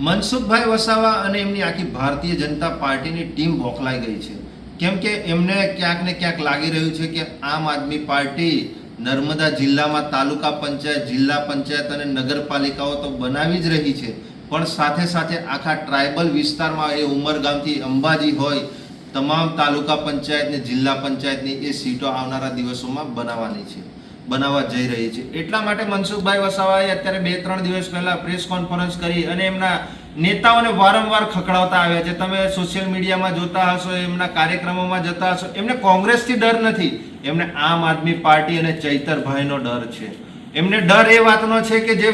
મનસુખભાઈ વસાવા અને એમની આખી ભારતીય જનતા પાર્ટીની ટીમ બોખલાઈ ગઈ છે, કેમ કે એમને ક્યાંક ને ક્યાંક લાગી રહ્યું છે કે આમ આદમી પાર્ટી નર્મદા જિલ્લામાં તાલુકા પંચાયત, જિલ્લા પંચાયત અને નગરપાલિકાઓ તો બનાવી જ રહી છે, પણ સાથે સાથે આખા ટ્રાઇબલ વિસ્તારમાં એ ઉમરગામથી અંબાજી હોય તમામ તાલુકા પંચાયત ને જિલ્લા પંચાયતની એ સીટો આવનારા દિવસોમાં બનાવવા જઈ રહી છે. એટલા માટે મનસુખભાઈ વસાવાએ અત્યારે 2-3 દિવસ પહેલા પ્રેસ કોન્ફરન્સ કરી અને એમના નેતાઓને વારંવાર ખખડાવતા આવ્યા છે. તમે સોશિયલ મીડિયામાં જોતા હશો, એમના કાર્યક્રમોમાં જતા હશો, એમને કોંગ્રેસથી ડર નથી, એમને આમ આદમી પાર્ટી અને ચૈતરભાઈનો ડર છે. એમને ડર એ વાતનો છે કે જે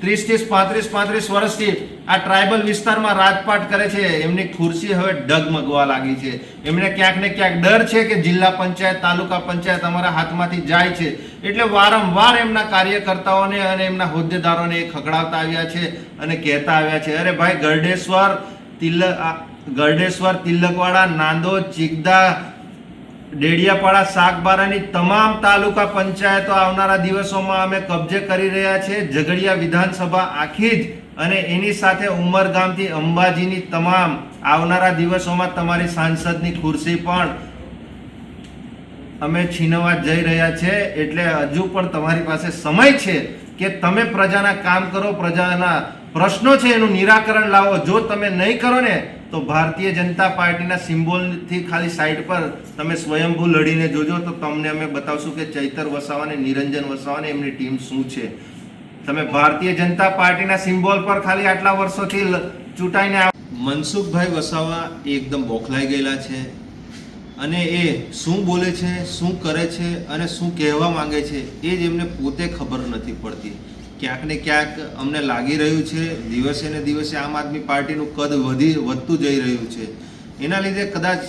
30-35 વર્ષથી આ ટ્રાઇબલ વિસ્તારમાં રાજપાટ કરે છે, એમની ખુરશી હવે ડગમગવા લાગી છે. એમને ક્યાંક ને ક્યાંક ડર છે કે જિલ્લા પંચાયત, તાલુકા પંચાયત અમારા હાથમાંથી જાય છે, એટલે વારંવાર એમના કાર્યકર્તાઓને અને એમના હોદ્દેદારોને ખખડાવતા આવ્યા છે અને કહેતા આવ્યા છે, અરે ભાઈ ગરડેશ્વર, તિલકવાડા, નાંદોદ, ચીકદા, ડેડિયાપાડા, સાગબારાની તમામ તાલુકા પંચાયતો આવનારા દિવસોમાં અમે કબજે કરી રહ્યા છે. ઝઘડિયા વિધાનસભા આખી જ અને એની સાથે ઉમરગામથી અંબાજીની તમામ આવનારા દિવસોમાં તમારી સાંસદની ખુરશી પણ અમે છીનવા જઈ રહ્યા છે. એટલે હજુ પણ તમારી પાસે સમય છે કે તમે પ્રજાના કામ કરો, પ્રજાના પ્રશ્નો છે એનું નિરાકરણ લાવો. જો તમે નહીં કરો ને તો ભારતીય જનતા પાર્ટીના સિમ્બોલથી ખાલી સાઈડ પર તમે સ્વયંભૂ લડીને જોજો, તો તમને અમે બતાવશું કે ચૈતર વસાવા અને નિરંજન વસાવા એમની ટીમ શું છે. તમે ભારતીય જનતા પાર્ટીના સિમ્બોલ પર ખાલી આટલા વર્ષોથી ચૂંટાઈને મનસુખભાઈ વસાવા એકદમ બોખલાઈ ગયેલા છે અને એ શું બોલે છે, શું કરે છે અને શું કહેવા માંગે છે એ જ એમને પોતે ખબર નથી પડતી. ક્યાંક ને ક્યાંક અમને લાગી રહ્યું છે દિવસે ને દિવસે આમ આદમી પાર્ટીનું કદ વધતું જઈ રહ્યું છે. એના લીધે કદાચ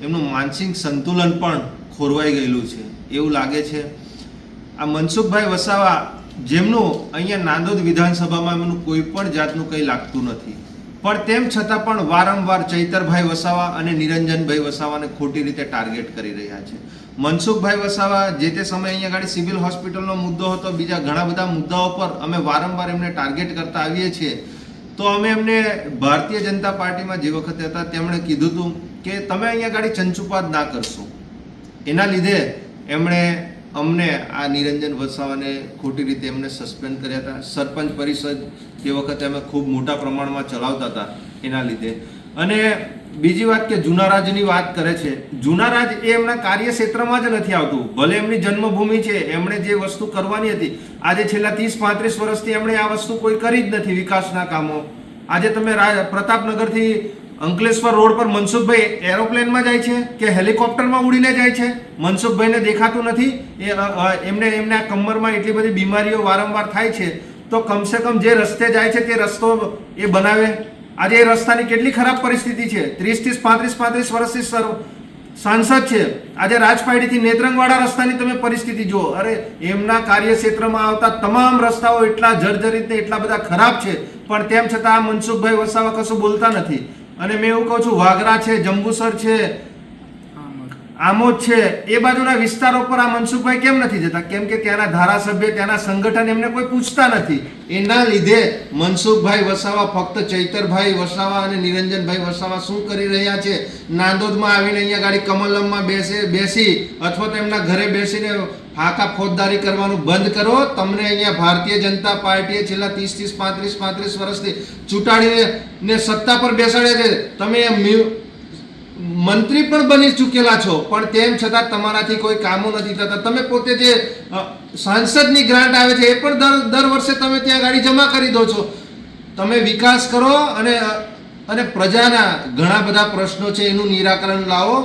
એમનું માનસિક સંતુલન પણ ખોરવાઈ ગયેલું છે એવું લાગે છે. આ મનસુખભાઈ વસાવા જેમનું અહીંયા નાંદોદ વિધાનસભામાં એમનું કોઈ પણ જાતનું કંઈ લાગતું નથી, પણ તેમ છતાં પણ વારંવાર ચૈતરભાઈ વસાવા અને નિરંજનભાઈ વસાવાને ખોટી રીતે ટાર્ગેટ કરી રહ્યા છે. મનસુખભાઈ વસાવા જે તે સમયે અહીંયા આગળ સિવિલ હોસ્પિટલનો મુદ્દો હતો, બીજા ઘણા બધા મુદ્દાઓ પર અમે વારંવાર એમને ટાર્ગેટ કરતા આવીએ છીએ. તો અમે એમને ભારતીય જનતા પાર્ટીમાં જે વખતે હતા તેમણે કીધું હતું કે તમે અહીંયા આગળ ચંચુપાત ના કરશો. એના લીધે એમણે અમને આ નિરંજન વસાવાને ખોટી રીતે એમને સસ્પેન્ડ કર્યા હતા. સરપંચ પરિષદ તે વખતે અમે ખૂબ મોટા પ્રમાણમાં ચલાવતા હતા એના લીધે. અને બીજી વાત કે જુનારાજની વાત કરે છે, જુનારાજ એ એમના કાર્યક્ષેત્રમાં જ નથી આવતું. ભલે એમની જન્મભૂમિ છે, એમણે જે વસ્તુ કરવાની હતી, આજે છેલ્લા 30-35 વર્ષથી એમણે આ વસ્તુ કોઈ કરી જ નથી, વિકાસના કામો. આજે તમે પ્રતાપનગરથી અંકલેશ્વર રોડ પર મનસુખભાઈ એરોપ્લેનમાં જાય છે કે હેલિકોપ્ટરમાં ઉડીને જાય છે? મનસુખભાઈને દેખાતું નથી. એમને આ કમરમાં એટલી બધી બીમારીઓ વારંવાર થાય છે, તો કમસે કમ જે રસ્તે જાય છે તે રસ્તો એ બનાવે. આજે એ રસ્તાની કેટલી ખરાબ પરિસ્થિતિ છે. 30-35 વર્ષથી સાંસદ છે, આજે રાજપાડીથી નેત્રંગવાડા રસ્તાની તમે પરિસ્થિતિ જુઓ. અરે એમના કાર્યક્ષેત્રમાં આવતા તમામ રસ્તાઓ એટલા જર્જરિત ને એટલા બધા ખરાબ છે, પણ તેમ છતાં આ મનસુખભાઈ વસાવા કશું બોલતા નથી. અને મેં એવું કહું છું, વાગરા છે, જંબુસર છે, આમોદ છે, એ બાજુના વિસ્તારો પર આ મનસુખભાઈ કેમ નથી જતા? કેમ કે ત્યાંના ધારાસભ્ય, ત્યાંના સંગઠન એમને કોઈ પૂછતા નથી. એના લીધે મનસુખભાઈ વસાવા ફક્ત ચૈતરભાઈ વસાવા અને નિરંજનભાઈ વસાવા શું કરી રહ્યા છે, નાંદોદમાં આવીને અહીંયા ગાડી કમલમમાં બેસી અથવા તો એમના ઘરે બેસીને ફાંકા ફોજદારી કરવાનું બંધ કરો. તમને અહીંયા ભારતીય જનતા પાર્ટીએ છેલ્લા 30-35 વર્ષથી ચૂંટાડીને સત્તા પર બેસાડ્યા છે. તમે મંત્રી પણ બની ચૂકેલા છો, પણ તેમ છતાં તમારાથી કોઈ કામો નથી થતા. તમે પોતે જે સાંસદની ગ્રાન્ટ આવે છે એ પણ દર વર્ષે તમે ત્યાં ગાડી જમા કરી દો છો. તમે વિકાસ કરો અને પ્રજાના ઘણા બધા પ્રશ્નો છે એનું નિરાકરણ લાવો.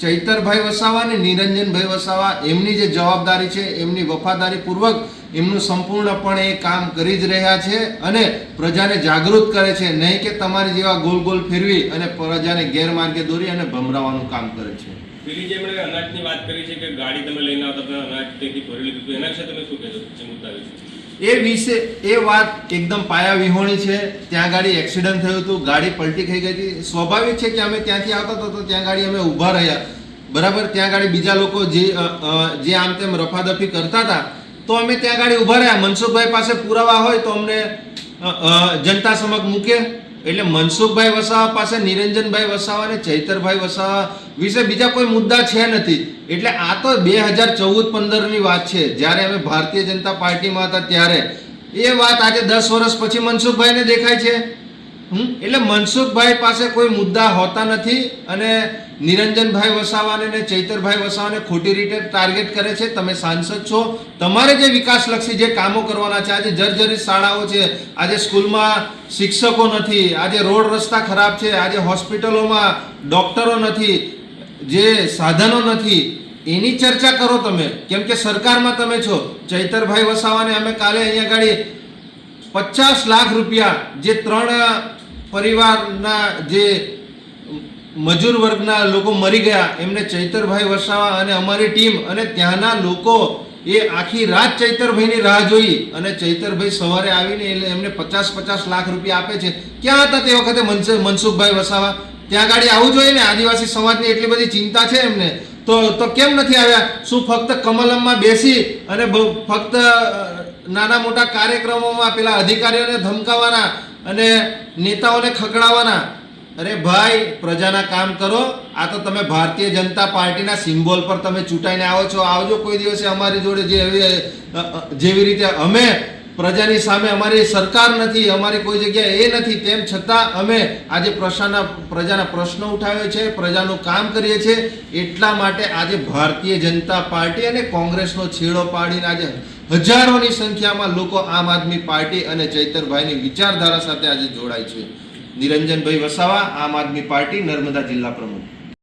ચૈતરભાઈ વસાવા અને નિરંજનભાઈ વસાવા એમની જે જવાબદારી છે, એમની વફાદારીપૂર્વક એમનું સંપૂર્ણપણે એ કામ કરી જ રહ્યા છે અને પ્રજાને જાગૃત કરે છે, નહીં કે તમારી જેવા ગોલ ગોલ ફેરવી અને પ્રજાને ગેરમાર્ગે દોરી અને ભમરાવાનું કામ કરે છે. પેલી જે એમણે અનાજની વાત કરી છે કે ગાડી તમે લઈને આવતા તમે અનાજ તેથી ભરી લીધું, એના વિશે તમે શું કહેશો? જે મુદ્દા વિશે એ વાત એકદમ પાયા વિહોણી છે. ત્યાં ગાડી એક્સિડન્ટ થયું હતું, ગાડી પલટી થઈ ગઈ હતી. સ્વાભાવિક છે કે અમે ત્યાંથી આવતા હતા તો ત્યાં ગાડી અમે ઊભા રહ્યા, બરાબર. ત્યાં ગાડી બીજા લોકો જે આમ તેમ રફાદફી કરતા હતા તો અમે ત્યાં ગાડી ઊભા રહ્યા. મનસુખભાઈ પાસે પુરાવા હોય તો અમને જનતા સમક્ષ મૂકે. એટલે મનસુખભાઈ વસાવા પાસે નિરંજનભાઈ વસાવા અને ચૈતરભાઈ વસાવા વિશે બીજા કોઈ મુદ્દા છે નથી. એટલે આ તો 2014-15ની વાત છે, જ્યારે અમે ભારતીય જનતા પાર્ટીમાં હતા ત્યારે. એ વાત આજે 10 વર્ષ પછી મનસુખભાઈને દેખાય છે. એટલે મનસુખભાઈ પાસે કોઈ મુદ્દા હોતા નથી અને નિરંજનભાઈ વસાવાને ને ચૈતરભાઈ વસાવાને ખોટી રીતે ટાર્ગેટ કરે છે. તમે સાંસદ છો, તમારે જે વિકાસલક્ષી જે કામો કરવાના છે, આજે જર્જરિત શાળાઓ છે, આજે સ્કૂલમાં શિક્ષકો નથી, આજે રોડ રસ્તા ખરાબ છે, આજે હોસ્પિટલોમાં ડોક્ટરો નથી, જે સાધનો નથી, એની ચર્ચા કરો તમે, કેમ કે સરકારમાં તમે છો. ચૈતરભાઈ વસાવાને અમે કાલે અહીંયા ગાડી 50 લાખ રૂપિયા જે 3 પરિવારના જે મજૂર વર્ગના લોકો મરી ગયા એમને ચૈતરભાઈ વસાવા અને અમારી ટીમ અને ત્યાંના લોકો એ આખી રાત ચૈતરભાઈની રાહ જોઈ અને ચૈતરભાઈ સવારે આવીને એમને 50 લાખ રૂપિયા આપે છે. ક્યાં હતા તે વખતે મનસુખભાઈ વસાવા? ત્યાં ગાડી આવવું જોઈએ ને. આદિવાસી સમાજની એટલી બધી ચિંતા છે એમને, તો કેમ નથી આવ્યા? શું ફક્ત કમલમમાં બેસી અને ફક્ત નાના મોટા કાર્યક્રમોમાં પેલા અધિકારીઓને ધમકાવવાના અને નેતાઓને ખકડાવવાના? અરે ભાઈ, પ્રજાના કામ કરો. આ તો તમે ભારતીય જનતા પાર્ટીના સિમ્બોલ પર તમે ચૂંટાઈને આવો છો. આવજો કોઈ દિવસે અમારી જોડે જેવી રીતે અમે પ્રજાની સામે, અમારી સરકાર નથી, અમારી કોઈ જગ્યાએ એ નથી, તેમ છતાં અમે આજે પ્રજાના પ્રશ્નો ઉઠાવે છે, પ્રજાનું કામ કરીએ છીએ. એટલા માટે આજે ભારતીય જનતા પાર્ટી અને કોંગ્રેસનો છેડો પાડીને આજે હજારોની સંખ્યામાં લોકો આમ આદમી પાર્ટી અને ચૈતરભાઈની વિચારધારા સાથે આજે જોડાય છે. નિરંજનભાઈ વસાવા, આમ આદમી પાર્ટી, નર્મદા જિલ્લા પ્રમુખ.